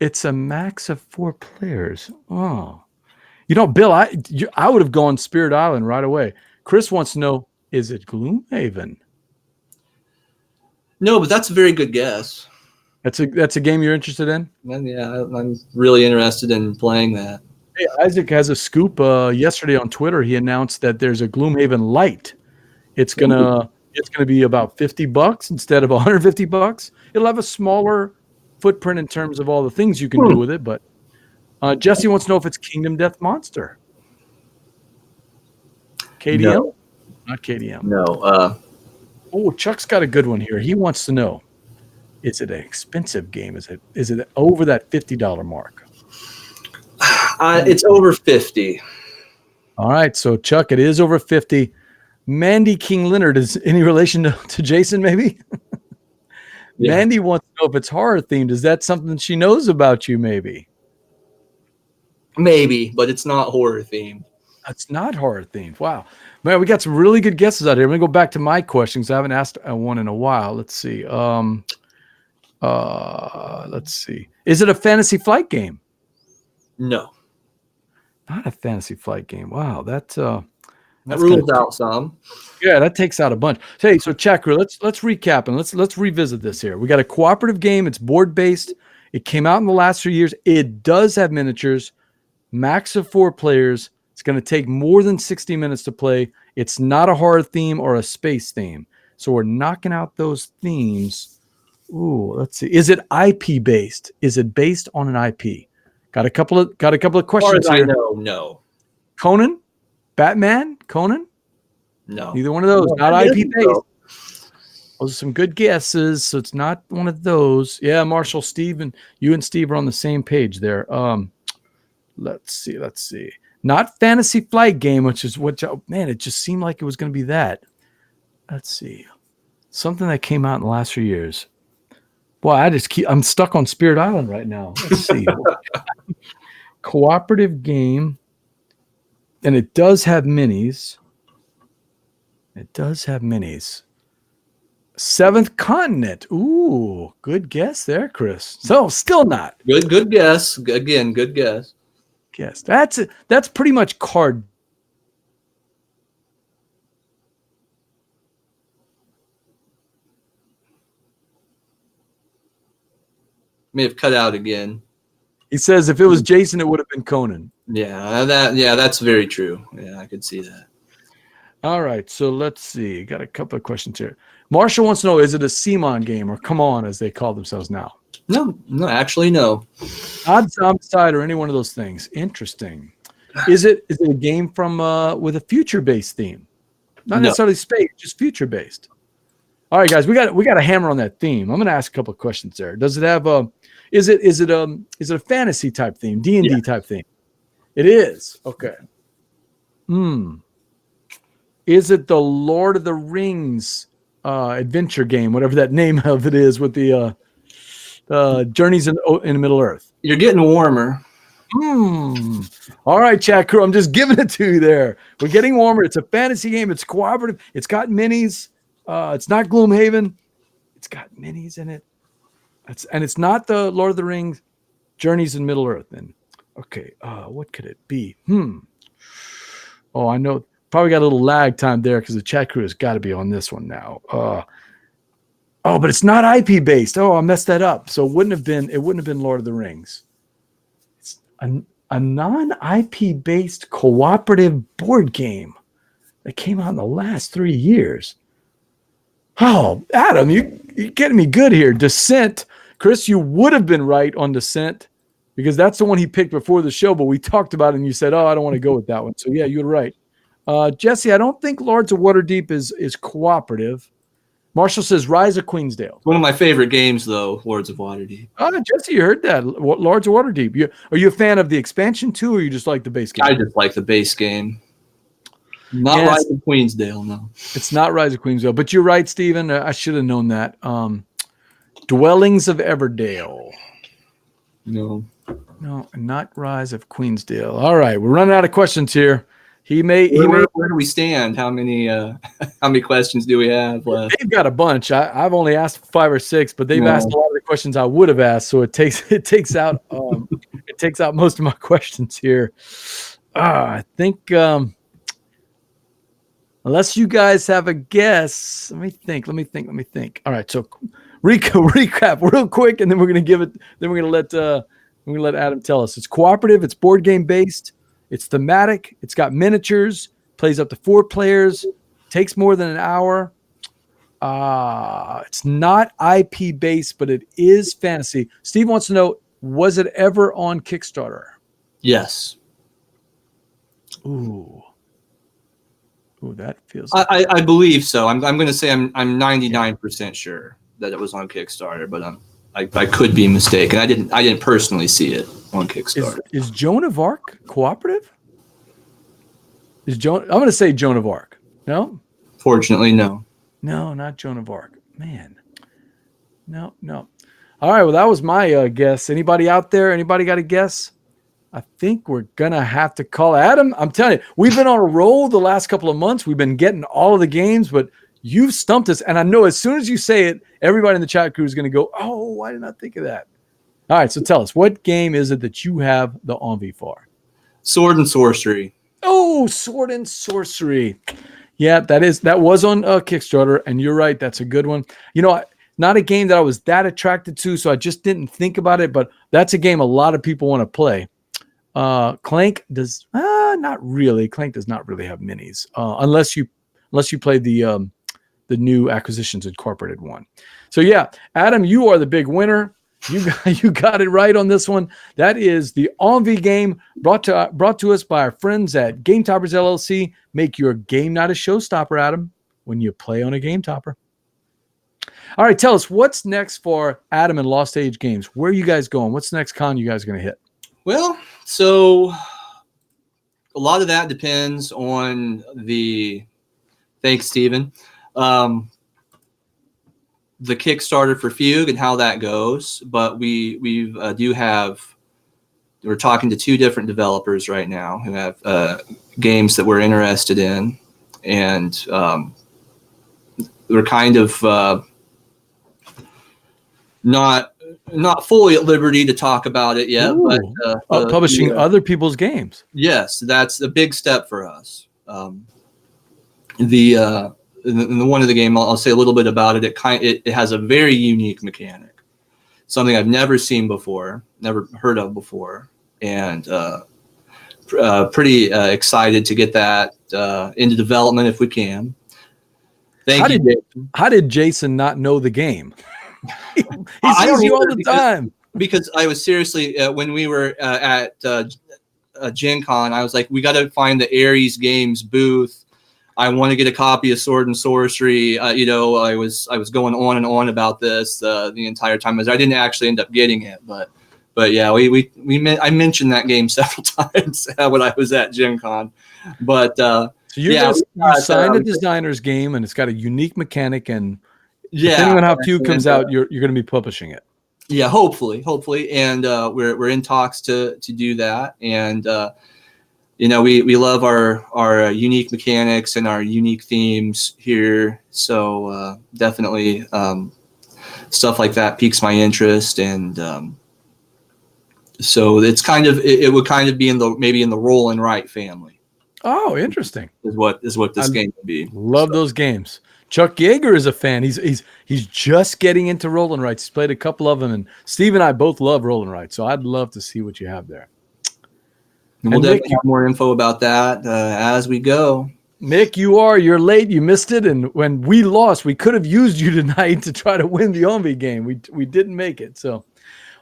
It's a max of 4 players. Oh. Bill, I would have gone Spirit Island right away. Chris wants to know, is it Gloomhaven? No, but that's a very good guess. That's a game you're interested in? Yeah, I'm really interested in playing that. Hey, Isaac has a scoop. Yesterday on Twitter, he announced that there's a Gloomhaven Lite. It's gonna be about $50 instead of $150. It'll have a smaller footprint in terms of all the things you can do with it. But Jesse wants to know if it's Kingdom Death Monster. KDM? No. Not KDM. No. Chuck's got a good one here. He wants to know: is it an expensive game? Is it over that $50 mark? It's over 50. All right, so Chuck, it is over 50. Mandy King Leonard is any relation to Jason, maybe? Yeah. Mandy wants to know if it's horror themed. Is that something she knows about you, maybe? Maybe, but it's not horror themed. It's not horror themed. Wow. Man, we got some really good guesses out here. I'm going to go back to my questions. I haven't asked one in a while. Let's see. Let's see. Is it a Fantasy Flight game? No. Not a Fantasy Flight game. Wow, that rules out some. Yeah, that takes out a bunch. Hey, so Checker, let's recap and let's revisit this here. We got a cooperative game. It's board based. It came out in the last 3 years. It does have miniatures, max of 4 players. It's going to take more than 60 minutes to play. It's not a horror theme or a space theme. So we're knocking out those themes. Ooh, let's see. Is it IP based? Is it based on an IP? Got a couple of questions here. I know, no. Conan? Batman? Conan? No. Neither one of those. Not IP based. Those are some good guesses. So it's not one of those. Yeah, Marshall, Steve, and you and Steve are on the same page there. Let's see. Not Fantasy Flight Game, which is what, man, it just seemed like it was going to be that. Let's see. Something that came out in the last few years. Boy, I'm stuck on Spirit Island right now. Let's see. Cooperative game. And it does have minis. Seventh Continent. Ooh, good guess there, Chris. So still not. Good guess. Again, good guess. That's pretty much card. May have cut out again. He says if it was Jason, it would have been Conan. Yeah, that's very true. Yeah, I could see that. All right, so let's see. Got a couple of questions here. Marshall wants to know, is it a CMON game or Come On, as they call themselves now? No, actually, no. Odds Side or any one of those things. Interesting. Is it a game from with a future-based theme? Not necessarily space, just future-based. All right, guys, we got a hammer on that theme. I'm going to ask a couple of questions there. Does it have a is it a fantasy type theme, D&D type theme? It is. Okay. Is it the Lord of the Rings adventure game, whatever that name of it is, with the Journeys in the Middle Earth? You're getting warmer. All right, chat crew, I'm just giving it to you there. We're getting warmer. It's a fantasy game. It's cooperative. It's got minis. It's not Gloomhaven. It's got minis in it. It's not the Lord of the Rings Journeys in Middle Earth. Then, okay, what could it be? Oh, I know. Probably got a little lag time there because the chat crew has got to be on this one now. But it's not IP based. Oh, I messed that up. So it wouldn't have been Lord of the Rings. It's a non-IP based cooperative board game that came out in the last 3 years. Oh, Adam, you're getting me good here. Descent. Chris, you would have been right on Descent because that's the one he picked before the show, but we talked about it and you said, oh, I don't want to go with that one. So yeah, you're right. Jesse, I don't think Lords of Waterdeep is cooperative. Marshall says Rise of Queensdale. One of my favorite games, though, Lords of Waterdeep. Oh, Jesse, you heard that. Lords of Waterdeep. Are you a fan of the expansion too, or you just like the base game? I just like the base game. Not Rise of Queensdale, no. It's not Rise of Queensdale, but you're right, Stephen. I should have known that. Dwellings of Everdale. No, not Rise of Queensdale. All right, we're running out of questions here. Where do we stand? How many questions do we have left? They've got a bunch. I've only asked 5 or 6, but they've asked a lot of the questions I would have asked. So it takes out most of my questions here. I think unless you guys have a guess, let me think. All right, so recap real quick, and then we're gonna give it. Then we're gonna let Adam tell us. It's cooperative. It's board game based. It's thematic. It's got miniatures. Plays up to 4 players. Takes more than an hour. It's not IP based, but it is fantasy. Steve wants to know: was it ever on Kickstarter? Yes. Ooh, that feels. I believe so. I'm going to say I'm 99% sure that it was on Kickstarter, but I could be mistaken. I didn't personally see it on Kickstarter. Is Joan of Arc cooperative? I'm going to say Joan of Arc. No? Fortunately, no. No, not Joan of Arc. Man. No. All right, well, that was my guess. Anybody out there? Anybody got a guess? I think we're going to have to call Adam. I'm telling you, we've been on a roll the last couple of months. We've been getting all of the games, but you've stumped us. And I know as soon as you say it, everybody in the chat crew is going to go, oh, why didn't I think of that? All right, so tell us, what game is it that you have the Envie for? Sword and Sorcery. Oh, Sword and Sorcery. Yeah, that was on Kickstarter, and you're right, that's a good one. Not a game that I was that attracted to, so I just didn't think about it, but that's a game a lot of people want to play. Clank does not really. Clank does not really have minis, unless you play the new Acquisitions Incorporated one. So yeah, Adam, you are the big winner. You got it right on this one. That is the Envie game brought to us by our friends at Game Toppers LLC. Make your game not a showstopper, Adam, when you play on a Game Topper. All right, tell us what's next for Adam and Lost Age Games. Where are you guys going? What's the next con you guys are going to hit? Well, so a lot of that depends on the, thanks, Stephen, the Kickstarter for Fugue and how that goes. But we're talking to 2 different developers right now who have games that we're interested in, and we're kind of not fully at liberty to talk about it yet. Ooh, but publishing other people's games. Yes, that's a big step for us. The one of the game, I'll say a little bit about it. It has a very unique mechanic, something I've never seen before, never heard of before, and pretty excited to get that into development if we can. How did Jason not know the game? he I sees you all the time. Because I was seriously, when we were at Gen Con, I was like, we got to find the Ares Games booth. I want to get a copy of Sword and Sorcery. I was going on and on about this the entire time. I didn't actually end up getting it, but yeah, I mentioned that game several times when I was at Gen Con. But so you signed a designer's game, and it's got a unique mechanic, and depending on how Fugue comes out, you're going to be publishing it. Yeah, hopefully, and we're in talks to do that, and we love our unique mechanics and our unique themes here, so definitely stuff like that piques my interest, and so it would kind of be maybe in the Roll and Write family. Oh, interesting. Is what this game would be. Love those games. Chuck Yeager is a fan. He's just getting into Roll and Writes. He's played a couple of them, and Steve and I both love Roll and Writes. So I'd love to see what you have there. And we'll definitely have more info about that as we go. Mick, you're late. You missed it, and when we lost, we could have used you tonight to try to win the Envie game. We didn't make it. So,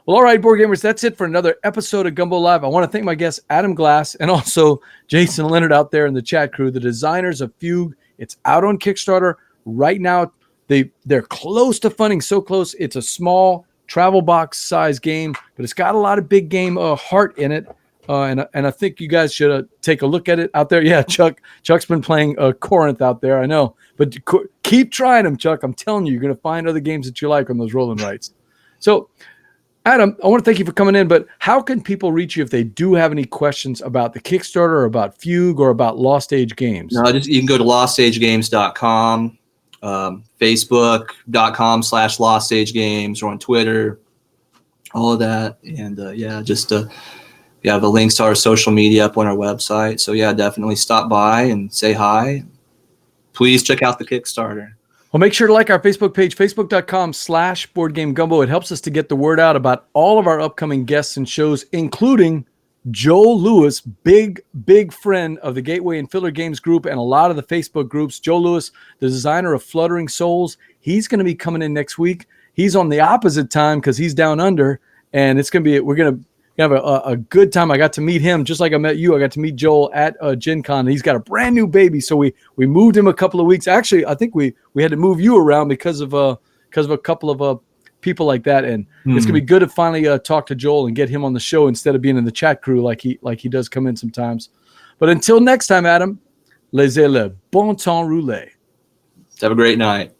well, all right, board gamers, that's it for another episode of Gumbo Live. I want to thank my guests Adam Glass and also Jason Leonard out there in the chat crew, the designers of Fugue. It's out on Kickstarter right now. They're close to funding, so close. It's a small travel box size game, but it's got a lot of big game heart in it. And I think you guys should take a look at it out there. Yeah, Chuck's been playing Corinth out there, I know. But keep trying them, Chuck. I'm telling you, you're going to find other games that you like on those Roll and Writes. So, Adam, I want to thank you for coming in, but how can people reach you if they do have any questions about the Kickstarter or about Fugue or about Lost Age Games? No, you can go to lostagegames.com, facebook.com/lostagegames, or on Twitter, all of that. And we have the links to our social media up on our website. So yeah, definitely stop by and say hi. Please check out the Kickstarter. Well, make sure to like our Facebook page, facebook.com/BoardGameGumbo. It helps us to get the word out about all of our upcoming guests and shows, including Joel Lewis, big friend of the Gateway and Filler Games group and a lot of the Facebook groups. Joel Lewis, the designer of Fluttering Souls, he's going to be coming in next week. He's on the opposite time because he's down under, and we're going to have a good time. I got to meet him just like I met you. I got to meet Joel at Gen Con. He's got a brand new baby, so we moved him a couple of weeks. Actually, I think we had to move you around because of a couple of people like that. And it's gonna be good to finally talk to Joel and get him on the show instead of being in the chat crew like he does come in sometimes. But until next time, Adam, laissez le bon temps rouler. Have a great night.